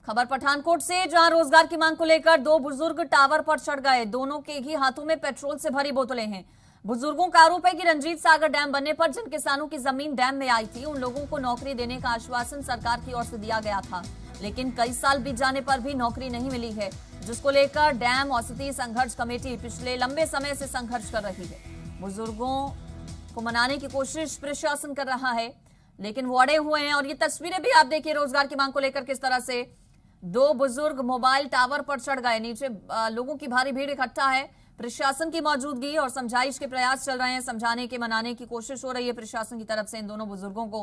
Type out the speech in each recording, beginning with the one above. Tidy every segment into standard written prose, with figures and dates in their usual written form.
खबर पठानकोट से, जहां रोजगार की मांग को लेकर दो बुजुर्ग टावर पर चढ़ गए। दोनों के ही हाथों में पेट्रोल से भरी बोतलें हैं। बुजुर्गों का आरोप है कि रंजीत सागर डैम बनने पर जिन किसानों की जमीन डैम में आई थी, उन लोगों को नौकरी देने का आश्वासन सरकार की ओर से दिया गया था, लेकिन कई साल बीत जाने पर भी नौकरी नहीं मिली है, जिसको लेकर डैम औषधि संघर्ष कमेटी पिछले लंबे समय से संघर्ष कर रही है। बुजुर्गों को मनाने की कोशिश प्रशासन कर रहा है, लेकिन वो अड़े हुए हैं। और ये तस्वीरें भी आप देखिए, रोजगार की मांग को लेकर किस तरह से दो बुजुर्ग मोबाइल टावर पर चढ़ गए। नीचे लोगों की भारी भीड़ इकट्ठा है। प्रशासन की मौजूदगी और समझाइश के प्रयास चल रहे हैं, समझाने के मनाने की कोशिश हो रही है प्रशासन की तरफ से। इन दोनों बुजुर्गों को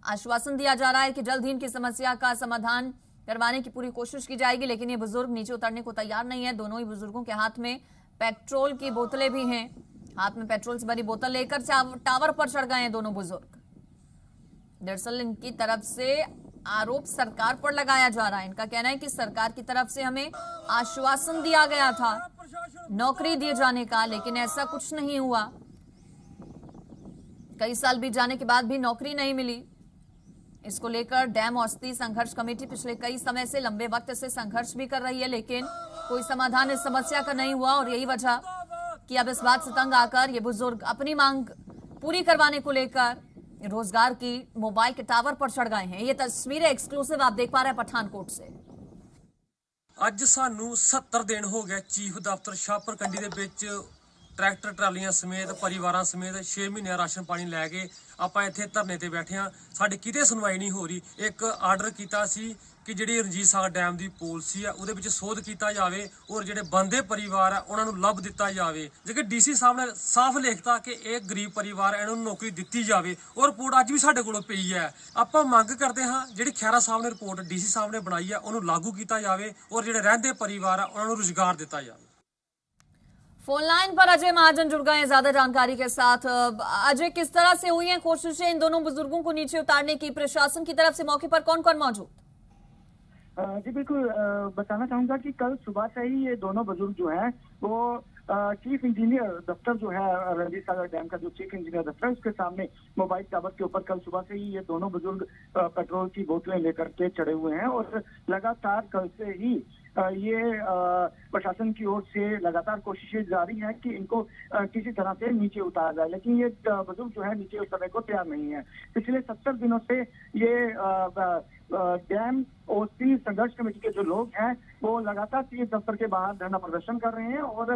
आश्वासन दिया जा रहा है कि जल्द ही इनकी समस्या का समाधान करवाने की पूरी कोशिश की जाएगी, लेकिन ये बुजुर्ग नीचे उतरने को तैयार नहीं है। दोनों ही बुजुर्गों के हाथ में पेट्रोल की बोतलें भी हैं। हाथ में पेट्रोल से भरी बोतल लेकर टावर पर चढ़ गए हैं दोनों बुजुर्ग। दरअसल इनकी तरफ से आरोप सरकार पर लगाया जा रहा है। इनका कहना है कि सरकार की तरफ से हमें आश्वासन दिया गया था नौकरी दिए जाने का, लेकिन ऐसा कुछ नहीं हुआ। कई साल बीत जाने के बाद भी नौकरी नहीं मिली। इसको लेकर डैम औषधि संघर्ष कमेटी पिछले कई समय से, लंबे वक्त से संघर्ष भी कर रही है, लेकिन कोई समाधान इस समस्या का नहीं हुआ। और यही वजह कि अब इस बात से तंग आकर ये बुजुर्ग अपनी मांग पूरी करवाने को लेकर रोजगार की मोबाइल के टावर पर चढ़ गए हैं। ये तस्वीरें एक्सक्लूसिव आप देख पा रहे हैं पठानकोट से। ਅੱਜ ਸਾਨੂੰ 70 ਦਿਨ ਹੋ ਗਏ ਚੀਫ ਦਫ਼ਤਰ ਸ਼ਾਹਪੁਰ ਕੰਡੀ ਦੇ ਵਿੱਚ ਟਰੈਕਟਰ ਟਰਾਲੀਆਂ ਸਮੇਤ ਪਰਿਵਾਰਾਂ ਸਮੇਤ 6 ਮਹੀਨਿਆਂ ਰਾਸ਼ਨ ਪਾਣੀ ਲੈ ਕੇ ਆਪਾਂ ਇੱਥੇ ਧਰਨੇ ਤੇ ਬੈਠੇ ਆ। ਸਾਡੀ ਕਿਤੇ ਸੁਣਵਾਈ ਨਹੀਂ ਹੋ ਰਹੀ। ਇੱਕ ਆਰਡਰ ਕੀਤਾ ਸੀ ਕਿ ਜਿਹੜੀ ਰਣਜੀਤ ਸਾਗਰ ਡੈਮ ਦੀ ਪਾਲਿਸੀ ਆ ਉਹਦੇ ਵਿੱਚ ਸੋਧ ਕੀਤਾ ਜਾਵੇ ਔਰ ਜਿਹੜੇ ਬੰਦੇ ਪਰਿਵਾਰ ਆ ਉਹਨਾਂ ਨੂੰ ਲੱਭ ਦਿੱਤਾ ਜਾਵੇ। ਜੇਕਰ ਡੀਸੀ ਸਾਹਿਬ ਨੇ ਸਾਫ਼ ਲਿਖਤਾ ਕਿ ਇਹ ਗਰੀਬ ਪਰਿਵਾਰ ਇਹਨਾਂ ਨੂੰ ਨੌਕਰੀ ਦਿੱਤੀ ਜਾਵੇ ਔਰ ਰਿਪੋਰਟ ਅੱਜ ਵੀ ਸਾਡੇ ਕੋਲੋਂ ਪਈ ਹੈ। ਆਪਾਂ ਮੰਗ ਕਰਦੇ ਹਾਂ ਜਿਹੜੀ ਖੈਰਾ ਸਾਹਿਬ ਨੇ ਰਿਪੋਰਟ ਡੀਸੀ ਸਾਹਿਬ ਨੇ ਬਣਾਈ ਆ ਉਹਨੂੰ ਲਾਗੂ ਕੀਤਾ ਜਾਵੇ ਔਰ ਜਿਹੜੇ ਰਹਿੰਦੇ ਪਰਿਵਾਰ ਆ ਉਹਨਾਂ ਨੂੰ ਰੁਜ਼ਗਾਰ ਦਿੱਤਾ ਜਾਵੇ। फोन लाइन पर अजय महाजन जुड़ गए हैं ज्यादा जानकारी के साथ। अजय, किस तरह से हुई हैं कोशिशें इन दोनों बुजुर्गों को नीचे उतारने की? प्रशासन की तरफ से मौके पर कौन कौन मौजूद? जी बिल्कुल, बताना चाहूंगा कि कल सुबह से ही ये दोनों बुजुर्ग जो हैं वो चीफ इंजीनियर दफ्तर जो है रंजीत सागर डैम का जो चीफ इंजीनियर दफ्तर है उसके सामने मोबाइल टावर के ऊपर कल सुबह से ही ये दोनों बुजुर्ग पेट्रोल की बोतलें लेकर के चढ़े हुए हैं। और लगातार कल से ही ये प्रशासन की ओर से लगातार कोशिशें जारी हैं कि इनको किसी तरह से नीचे उतारा जाए, लेकिन ये बुजुर्ग जो है नीचे उतरने को तैयार नहीं है। पिछले 70 दिनों से ये डैम औषधि संघर्ष कमेटी के जो लोग हैं वो लगातार चीफ दफ्तर के बाहर धरना प्रदर्शन कर रहे हैं। और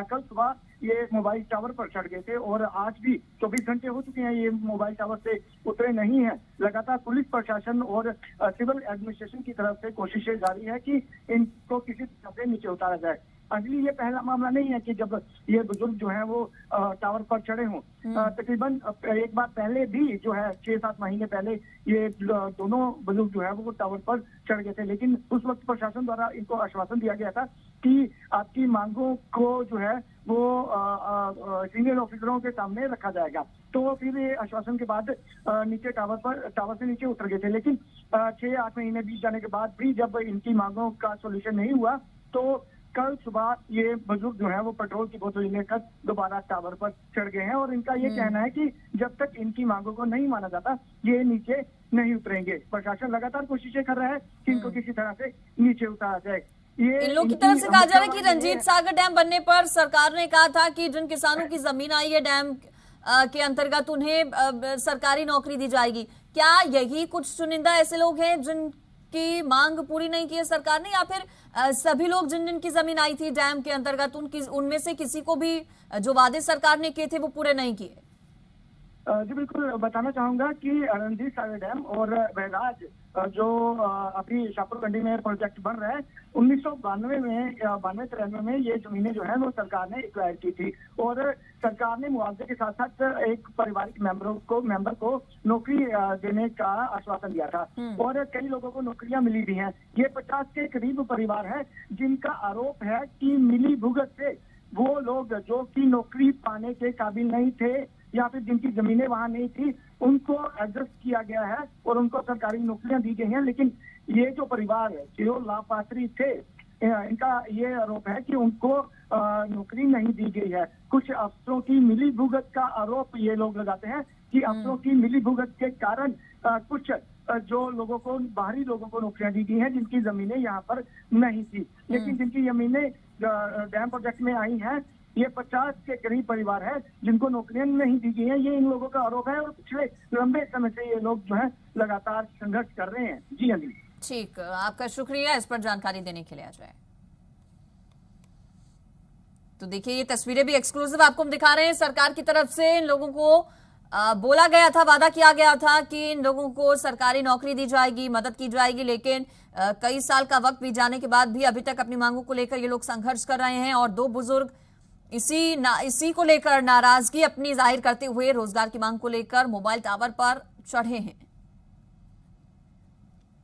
कल सुबह ये मोबाइल टावर पर चढ़ गए थे और आज भी 24 घंटे हो चुके हैं ये मोबाइल टावर से उतरे नहीं है। लगातार पुलिस प्रशासन और सिविल एडमिनिस्ट्रेशन की तरफ से कोशिशें जारी है कि इनको किसी तरह से नीचे उतारा जाए। अगली ये पहला मामला नहीं है कि जब ये बुजुर्ग जो है वो टावर पर चढ़े हों। तकरीबन एक बार पहले भी जो है 6-7 महीने पहले ये दोनों बुजुर्ग जो है वो टावर पर चढ़ गए थे, लेकिन उस वक्त प्रशासन द्वारा इनको आश्वासन दिया गया था कि आपकी मांगों को जो है वो सीनियर ऑफिसरों के सामने रखा जाएगा। तो फिर ये आश्वासन के बाद नीचे टावर से नीचे उतर गए थे, लेकिन 6-8 महीने बीत जाने के बाद भी जब इनकी मांगों का सोल्यूशन नहीं हुआ तो कल सुबह ये बुजुर्ग जो है वो पेट्रोल की बोतल लेकर दोबारा टावर पर चढ़ गए हैं। और इनका ये कहना है कि जब तक इनकी मांगों को नहीं माना जाता ये नीचे नहीं उतरेंगे। प्रशासन लगातार कोशिशें कर रहा है कि इनको किसी तरह से नीचे उतारा जाए। ये इन लोगों की तरफ से कहा जा रहा है कि रंजीत सागर डैम बनने पर सरकार ने कहा था कि जिन किसानों की जमीन आई है डैम के अंतर्गत उन्हें सरकारी नौकरी दी जाएगी। क्या यही कुछ चुनिंदा ऐसे लोग हैं जिनकी मांग पूरी नहीं की है सरकार ने, या फिर सभी लोग जिनकी जमीन आई थी डैम के अंतर्गत उनमें से किसी को भी जो वादे सरकार ने किए थे वो पूरे नहीं किए? जी बिल्कुल, बताना चाहूंगा कि रंजीत सागर डैम और बहराज जो अभी शाहपुर कंडी में प्रोजेक्ट बन रहा है 1992 में 92-93 में ये जमीनें जो है वो सरकार ने एक्वायर की थी। और सरकार ने मुआवजे के साथ साथ एक पारिवारिक मेंबर को नौकरी देने का आश्वासन दिया था और कई लोगों को नौकरियां मिली भी हैं। ये 50 के करीब परिवार है जिनका आरोप है कि मिली भुगत से वो लोग जो कि नौकरी पाने के काबिल नहीं थे या फिर जिनकी जमीनें वहां नहीं थी उनको एडजस्ट किया गया है और उनको सरकारी नौकरियां दी गई हैं। लेकिन ये जो परिवार है जो लापात्री थे इनका ये आरोप है कि उनको नौकरी नहीं दी गई है। कुछ अफसरों की मिली भुगत का आरोप ये लोग लगाते हैं कि अफसरों की मिली भुगत के कारण कुछ जो लोगों को, बाहरी लोगों को नौकरियां दी गई हैं जिनकी जमीनें यहाँ पर नहीं थी, लेकिन जिनकी जमीनें डैम प्रोजेक्ट में आई हैं, ये 50 के करीब परिवार है जिनको नौकरियां नहीं दी गई हैं। ये इन लोगों का आरोप है और पिछले लंबे समय से ये लोग जो है लगातार संघर्ष कर रहे हैं। जी हाँ जी। ठीक, आपका शुक्रिया इस पर जानकारी देने के लिए अजय। तो देखिए, ये तस्वीरें भी एक्सक्लूसिव आपको हम दिखा रहे हैं। सरकार की तरफ से इन लोगों को बोला गया था, वादा किया गया था कि इन लोगों को सरकारी नौकरी दी जाएगी, मदद की जाएगी, लेकिन कई साल का वक्त बीत जाने के बाद भी अभी तक अपनी मांगों को लेकर ये लोग संघर्ष कर रहे हैं। और दो बुजुर्ग इसी को लेकर नाराजगी अपनी जाहिर करते हुए रोजगार की मांग को लेकर मोबाइल टावर पर चढ़े हैं।